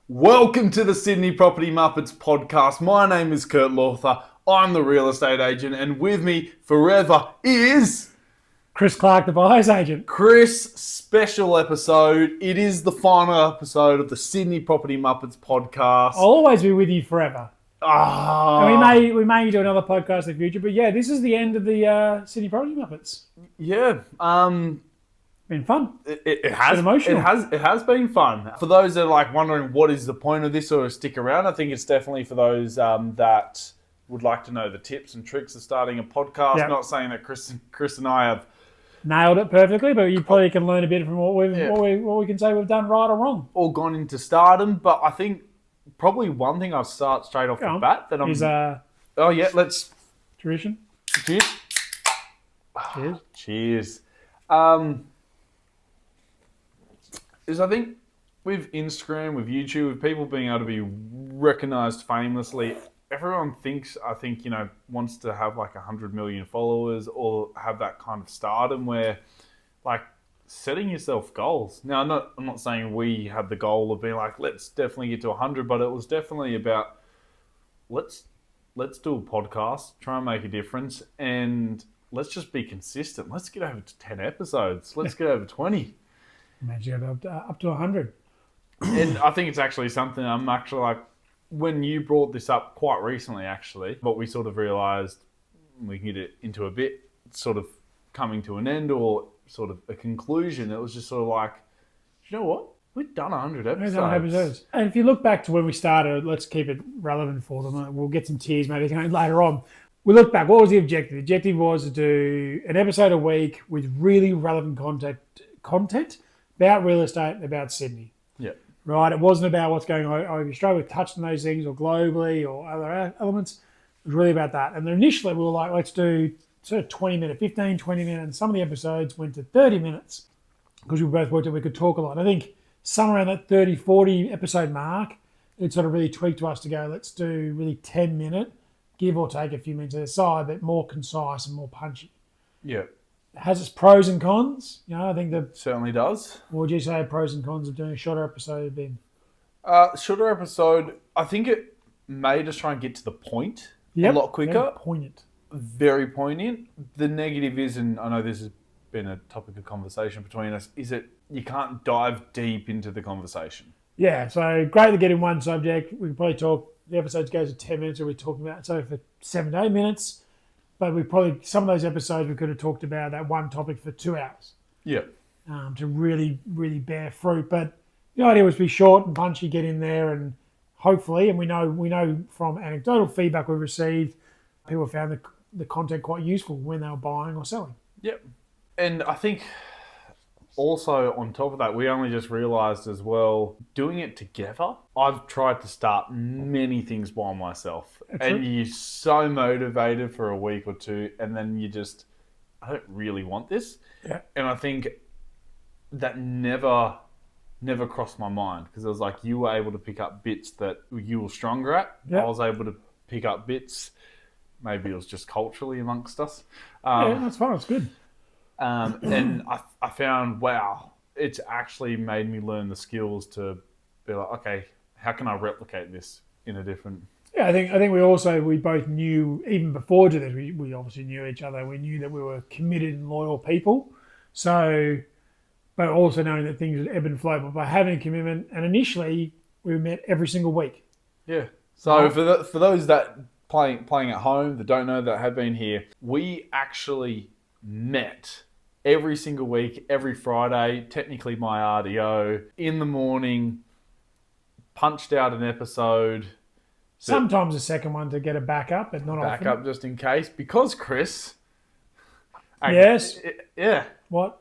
Welcome to the Sydney Property Muppets podcast. My name is Kurt Lawther. I'm the real estate agent, and with me forever is Chris Clarke, the buyer's agent. Chris. Special episode. It is the final episode of the Sydney Property Muppets podcast. I'll always be with you forever. Ah, And we may do another podcast in the future, but yeah, this is the end of the Sydney Property Muppets. yeah. Been fun. It has been emotional. It has been fun. For those that are like wondering what is the point of this or stick around, I think it's definitely for those that would like to know the tips and tricks of starting a podcast. Yep. Not saying that Chris and I have Nailed it perfectly, but you probably can learn a bit from what we can say we've done right or wrong. all gone into stardom, but I think probably one thing I'll start straight off the bat that I'm. Oh yeah, let's tradition. cheers. Cheers. Cheers. Is I think with Instagram, with YouTube, with people being able to be recognised famously, everyone wants to have like 100 million followers or have that kind of stardom where, like, setting yourself goals. Now, I'm not saying we had the goal of being like, let's definitely get to 100, but it was definitely about let's do a podcast, try and make a difference, and let's just be consistent. Let's get over to 10 episodes. Let's get over 20. Imagine up to 100. And I think it's actually something I'm actually like, when you brought this up quite recently, actually, but we sort of realised we can get it into a bit sort of coming to an end or sort of a conclusion. It was just sort of like, you know what? We've done 100 episodes. And if you look back to when we started, let's keep it relevant for them. We'll get some tears maybe later on. We look back, what was the objective? The objective was to do an episode a week with really relevant content about real estate, about Sydney. Yeah. Right? It wasn't about what's going on over Australia. We touched on those things, or globally, or other elements. It was really about that. And then initially we were like, let's do sort of 20 minutes, 15, 20 minutes. And some of the episodes went to 30 minutes because we both worked out we could talk a lot. I think somewhere around that 30, 40 episode mark, it sort of really tweaked to us to go, let's do really 10 minute, give or take a few minutes either side, but more concise and more punchy. Yeah. It has its pros and cons. You know, I think that Certainly does. what would you say pros and cons of doing a shorter episode have been? Shorter episode, I think it made us try and get to the point a lot quicker. Very poignant. Very poignant. The negative is, and I know this has been a topic of conversation between us, is that you can't dive deep into the conversation. Yeah, so great to get in one subject. We can probably talk, the episodes goes to 10 minutes, or we're talking about, so for 7 to 8 minutes, but we probably, some of those episodes we could have talked about that one topic for 2 hours. Yeah. To really, really bear fruit. But the idea was to be short and punchy, get in there, and hopefully, and we know from anecdotal feedback we've received, people found the content quite useful when they were buying or selling. Yep. And I think also on top of that, we only just realised as well, doing it together, I've tried to start many things by myself. And you're so motivated for a week or two, and then you just, I don't really want this. Yeah. And I think that never crossed my mind, because it was like you were able to pick up bits that you were stronger at. Yep. I was able to pick up bits, maybe it was just culturally amongst us. Yeah, that's fine. It's good. And I found, wow, it's actually made me learn the skills to be like, okay, how can I replicate this in a different... Yeah, I think we both knew, even before to this, we obviously knew each other. We knew that we were committed and loyal people. So, but also knowing that things would ebb and flow. But by having a commitment, and initially we met every single week. Yeah. So for those that playing at home that don't know, that have been here, we actually met every single week, every Friday, technically my RDO, in the morning, punched out an episode. Sometimes a second one to get a backup, but not often. Backup just in case, because Chris... Yes? Yeah. What?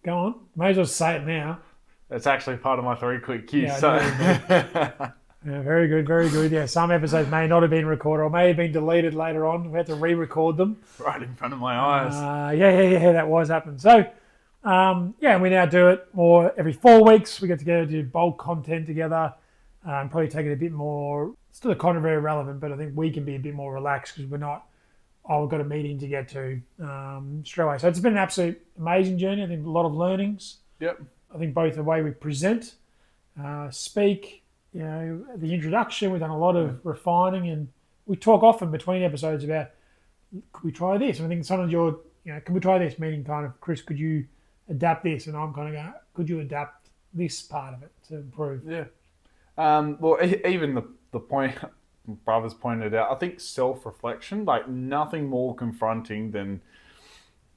Go on. May as well say it now. That's actually part of my 3 quick cues. Yeah, Yeah, very good, very good. Yeah, some episodes may not have been recorded or may have been deleted later on. We had to re-record them. Right in front of my eyes. Yeah, that was happening. So, we now do it more every 4 weeks. We get together to do bulk content together. Probably take it a bit more, still kind of very relevant, but I think we can be a bit more relaxed because we're not, we've got a meeting to get to straight away. So it's been an absolute amazing journey. I think a lot of learnings. Yep. I think both the way we present speak. The introduction. We've done a lot of refining, and we talk often between episodes about, could we try this? And I think sometimes can we try this? Meaning kind of, Chris, could you adapt this? And I'm kind of going, could you adapt this part of it to improve? Yeah. Even the point brothers pointed out, I think self-reflection, like nothing more confronting than,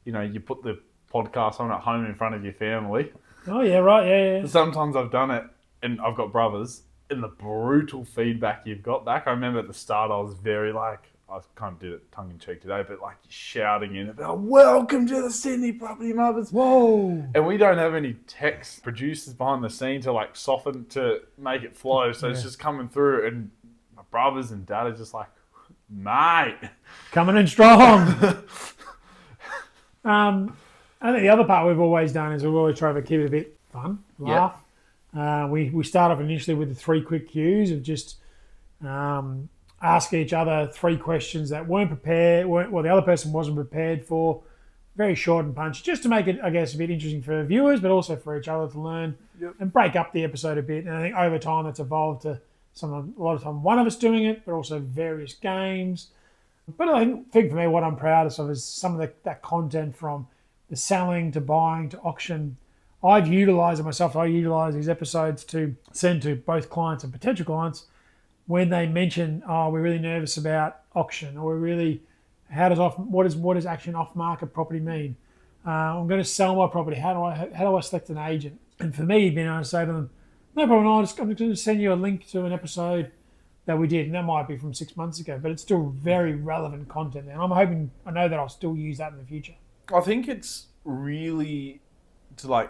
you put the podcast on at home in front of your family. Oh, yeah, right, yeah. Sometimes I've done it, and I've got brothers, and the brutal feedback you've got back. I remember at the start I was very I kind of did it tongue-in-cheek today, but shouting in about, welcome to the Sydney Property Muppets. Whoa. And we don't have any text producers behind the scene to soften, to make it flow. So it's just coming through, and my brothers and dad are just like, mate. Coming in strong. I think the other part we've always done is we've always tried to keep it a bit fun, laugh. Yep. We start off initially with the 3 quick cues of just ask each other 3 questions that weren't prepared, the other person wasn't prepared for. Very short and punchy, just to make it, I guess, a bit interesting for viewers, but also for each other to learn and break up the episode a bit. And I think over time that's evolved to a lot of time one of us doing it, but also various games. But I think for me, what I'm proudest of is some of that content, from the selling to buying to auction. I've utilised it myself. I utilise these episodes to send to both clients and potential clients when they mention, we're really nervous about auction, or what does actually an off-market property mean? I'm going to sell my property. How do I select an agent? And for me, being able to say to them, no problem, I'm just going to send you a link to an episode that we did, and that might be from 6 months ago, but it's still very relevant content. And I know that I'll still use that in the future. I think it's really, to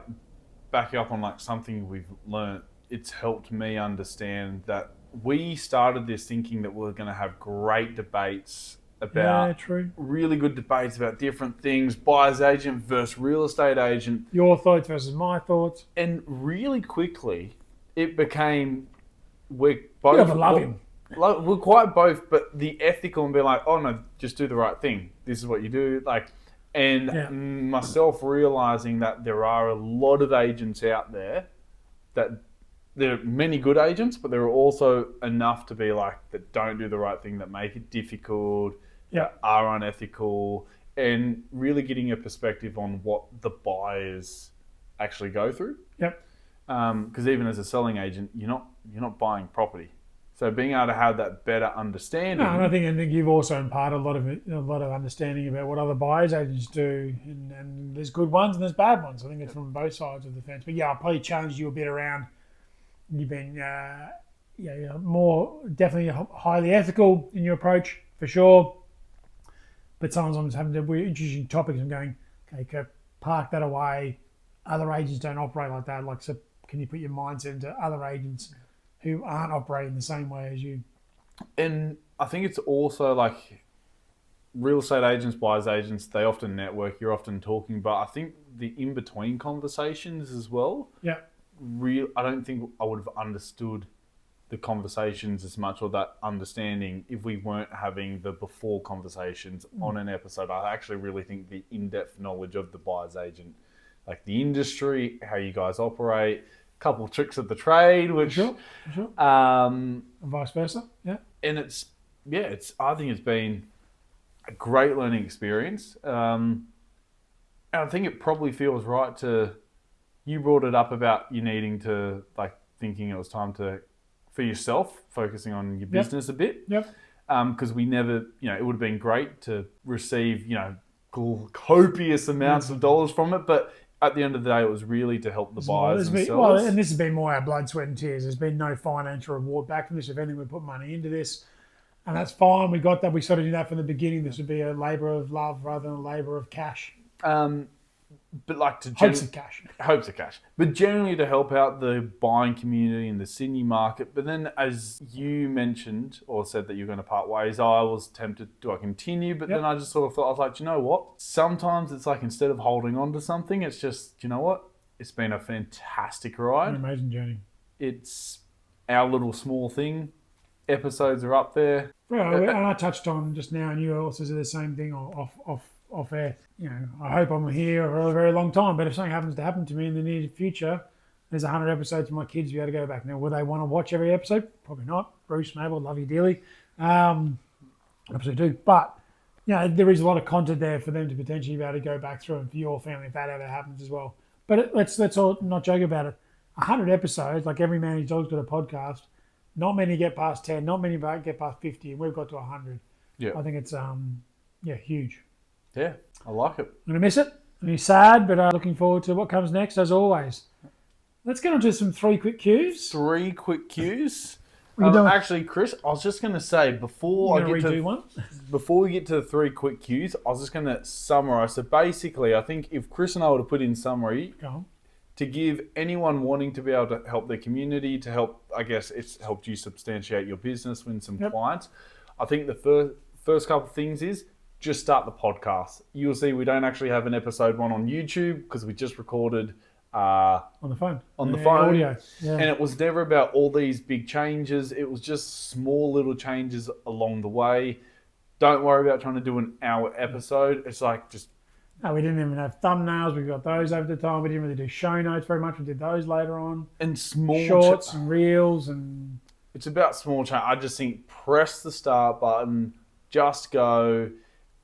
back you up on something we've learnt, it's helped me understand that we started this thinking that we're going to have great debates about, really good debates about different things, buyer's agent versus real estate agent. Your thoughts versus my thoughts. And really quickly, it became, we're both... You ever love him. We're quite both, but the ethical and be like, oh no, just do the right thing. This is what you do. Myself realising that there are a lot of agents out there, that there are many good agents, but there are also enough to be that don't do the right thing, that make it difficult, that are unethical, and really getting a perspective on what the buyers actually go through. Yep. Because even as a selling agent, you're not buying property. So being able to have that better understanding. No, and I think you've also imparted a lot of understanding about what other buyers agents do, and there's good ones and there's bad ones. I think it's from both sides of the fence. But I'll probably challenge you a bit around. You've been more definitely highly ethical in your approach for sure. But sometimes I'm just having we're introducing topics and going, okay, park that away. Other agents don't operate like that. So can you put your mindset into other agents who aren't operating the same way as you? And I think it's also real estate agents, buyers agents, they often network, you're often talking, but I think the in-between conversations as well. Yeah. I don't think I would have understood the conversations as much, or that understanding, if we weren't having the before conversations on an episode. I actually really think the in-depth knowledge of the buyer's agent, the industry, how you guys operate, couple of tricks of the trade, which sure. And vice versa, yeah. And I think it's been a great learning experience, and I think it probably feels right to. You brought it up about you needing to thinking it was time to, for yourself, focusing on your business a bit. Yep. Because we never, it would have been great to receive, copious amounts of dollars from it, but at the end of the day, it was really to help the buyers themselves. And this has been more our blood, sweat and tears. There's been no financial reward back from this. If anything, we put money into this, and that's fine. We got that. We sort of knew that from the beginning. This would be a labour of love rather than a labour of cash. But hopes of cash. But generally to help out the buying community in the Sydney market. But then, as you mentioned or said that you're going to part ways, I was tempted, do I continue? But then I just sort of thought, I was like, you know what? Sometimes it's instead of holding on to something, it's just, you know what? It's been a fantastic ride. An amazing journey. It's our little small thing. Episodes are up there. Well, and I touched on just now, and you also said the same thing off air. I hope I'm here for a very long time, but if something happens to happen to me in the near future, there's 100 episodes for my kids to be able to go back. Now, will they want to watch every episode? Probably not. Bruce, Mabel, love you dearly. Absolutely do. But, there is a lot of content there for them to potentially be able to go back through, and for your family if that ever happens as well. But let's all not joke about it. 100 episodes, like Every Man Whose Dog's Got a Podcast, not many get past 10, not many get past 50, and we've got to 100. Yeah. I think it's huge. Yeah, I like it. I'm going to miss it. I'm going to be sad, but looking forward to what comes next, as always. Let's get on to some 3 quick cues. 3 quick cues. Actually, Chris, I was just going to say, before we get to the 3 quick cues, I was just going to summarise. So basically, I think if Chris and I were to put in summary, to give anyone wanting to be able to help their community, to help, I guess it's helped you substantiate your business, win some clients. I think the first couple of things is just start the podcast. You'll see we don't actually have an episode 1 on YouTube because we just recorded on the phone. Audio. Yeah. And it was never about all these big changes. It was just small little changes along the way. Don't worry about trying to do an hour episode. It's like just... No, we didn't even have thumbnails. We got those over the time. We didn't really do show notes very much. We did those later on. And small... Shorts and reels and... It's about small change. I just think press the start button, just go.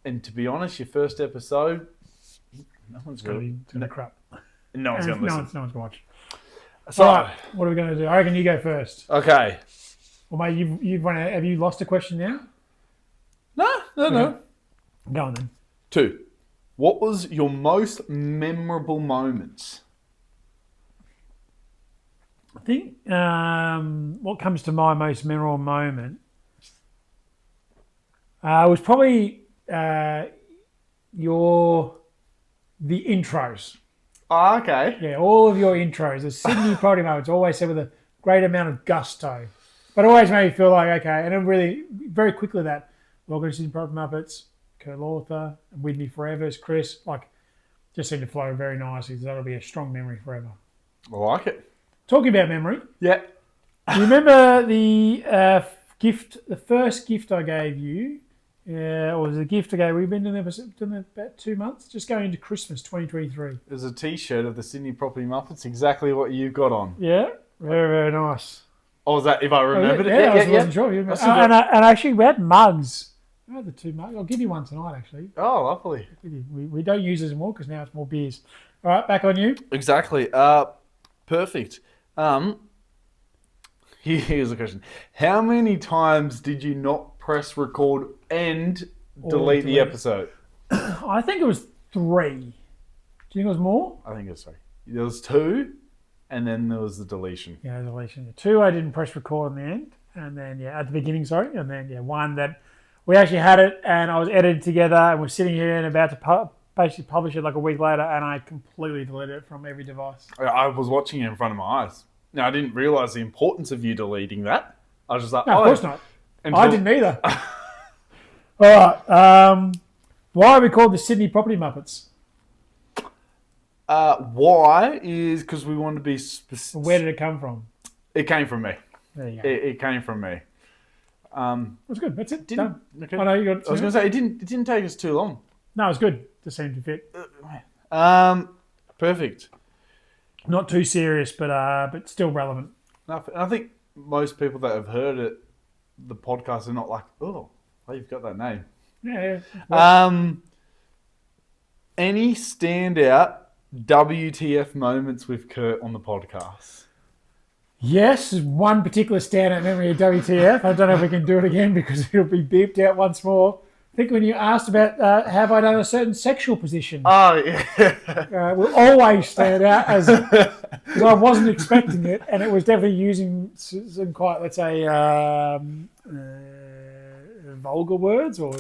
And to be honest, your first episode, no one's going to crap. No one's going to listen. No one's going to watch. So, all right, what are we going to do? I reckon you go first. Okay. Well, mate, you've run out. Have you lost a question now? No. Go on then. 2. What was your most memorable moment? I think what comes to my most memorable moment was probably the intros. Oh, okay. Yeah, all of your intros. The Sydney Property Muppets always said with a great amount of gusto. But it always made me feel like, okay, and then really, very quickly that, welcome to Sydney Property Muppets, Kurt Lawther, and With Me Forever is Chris, just seemed to flow very nicely. So that'll be a strong memory forever. I like it. Talking about memory. Yeah. Do you remember the the first gift I gave you? Or was it a gift I gave? We've been doing it about 2 months, just going into Christmas 2023. There's a T-shirt of the Sydney Property Muppets, exactly what you got on. Yeah, very, very nice. Oh, was that if I remembered it? Yeah, I wasn't sure. And actually, we had mugs. I had the 2 mugs. I'll give you one tonight, actually. Oh, lovely. We don't use this anymore because now it's more beers. All right, back on you. Exactly. Perfect. Here's a question. How many times did you not press record and delete the episode? I think it was 3. Do you think it was more? I think it's 3. There was 2, and then there was the deletion. Yeah, deletion. 2 I didn't press record in the end, and then, at the beginning, sorry. And then, 1 that we actually had it, and I was edited together, and we're sitting here and about to basically publish it like a week later, and I completely deleted it from every device. I was watching it in front of my eyes. Now, I didn't realise the importance of you deleting that. I was just like, no, of course not. I didn't either. All right. Why are we called the Sydney Property Muppets? Why is because we want to be specific. Where did it come from? It came from me. There you go. It came from me. That's good. That's it. Done. Okay. I know you got. I was going to say it didn't take us too long. No, it was good. Just seemed to fit. Perfect. Not too serious, but still relevant. I think most people that have heard it, the podcast, are not like, oh, you've got that name. Yeah. Any standout WTF moments with Kurt on the podcast? Yes, one particular standout memory of WTF. I don't know if we can do it again because it'll be beeped out once more. I think when you asked about have I done a certain sexual position, oh yeah, will always stand out as because I wasn't expecting it, and it was definitely using some quite, let's say, vulgar words, or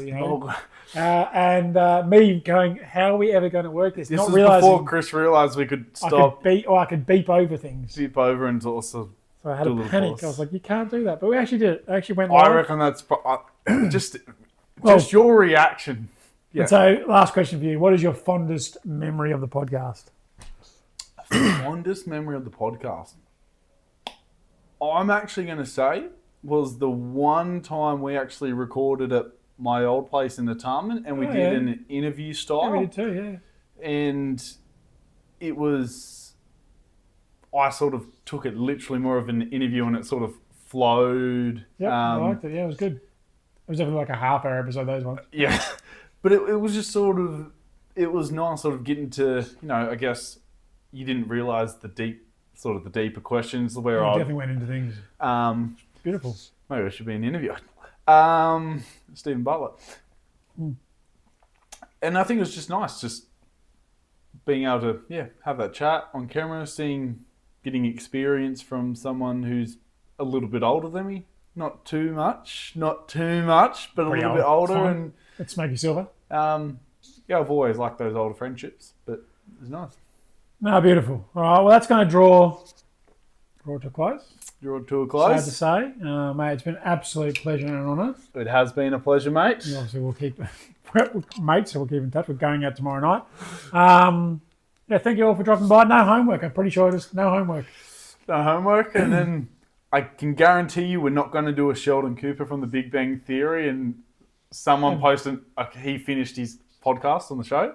and me going, how are we ever going to work this? This Not was realizing before Chris realised we could stop, I could beep over things. Beep over and also. So I had a panic. Pause. I was like, you can't do that, but we actually did it. I actually went live. I reckon that's just your reaction. Yeah. And so, last question for you. What is your fondest memory of the podcast? Fondest memory of the podcast? I'm actually going to say was the one time we actually recorded at my old place in the Tarman, and we did an interview style. Yeah, we did too, yeah. And it was... I sort of took it literally more of an interview, and it sort of flowed. Yep, I liked it. Yeah, it was good. It was definitely like a half-hour episode, those ones. Yeah, but it was just sort of, it was nice sort of getting to, I guess you didn't realise the deeper questions where I definitely went into things. Beautiful. Maybe I should be an interviewer. Stephen Butler. And I think it was just nice, just being able to have that chat on camera, getting experience from someone who's a little bit older than me. Not too much, but Pretty a little bit older. Fine. And it's Smoky Silver. I've always liked those older friendships, but it was nice. No, beautiful. All right, well, that's going to draw to a close. Draw to a close. Sad to say, mate, it's been an absolute pleasure and an honour. It has been a pleasure, mate. And obviously, we'll keep mates, so we'll keep in touch. We're going out tomorrow night. Thank you all for dropping by. No homework. I'm pretty sure it's no homework. No homework, and then I can guarantee you we're not going to do a Sheldon Cooper from The Big Bang Theory, and someone posted, he finished his podcast on the show,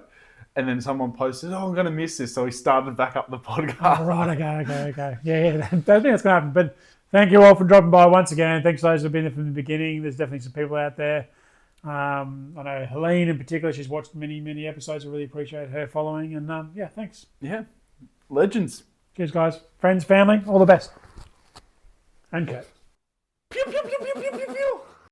and then someone posted, I'm going to miss this, so he started back up the podcast. Oh, right, okay. Yeah, I think that's going to happen. But thank you all for dropping by once again. Thanks to those who have been there from the beginning. There's definitely some people out there. I know Helene in particular, she's watched many episodes. I really appreciate her following. And thanks. Yeah, legends. Cheers, guys. Friends, family, all the best. And Kurt.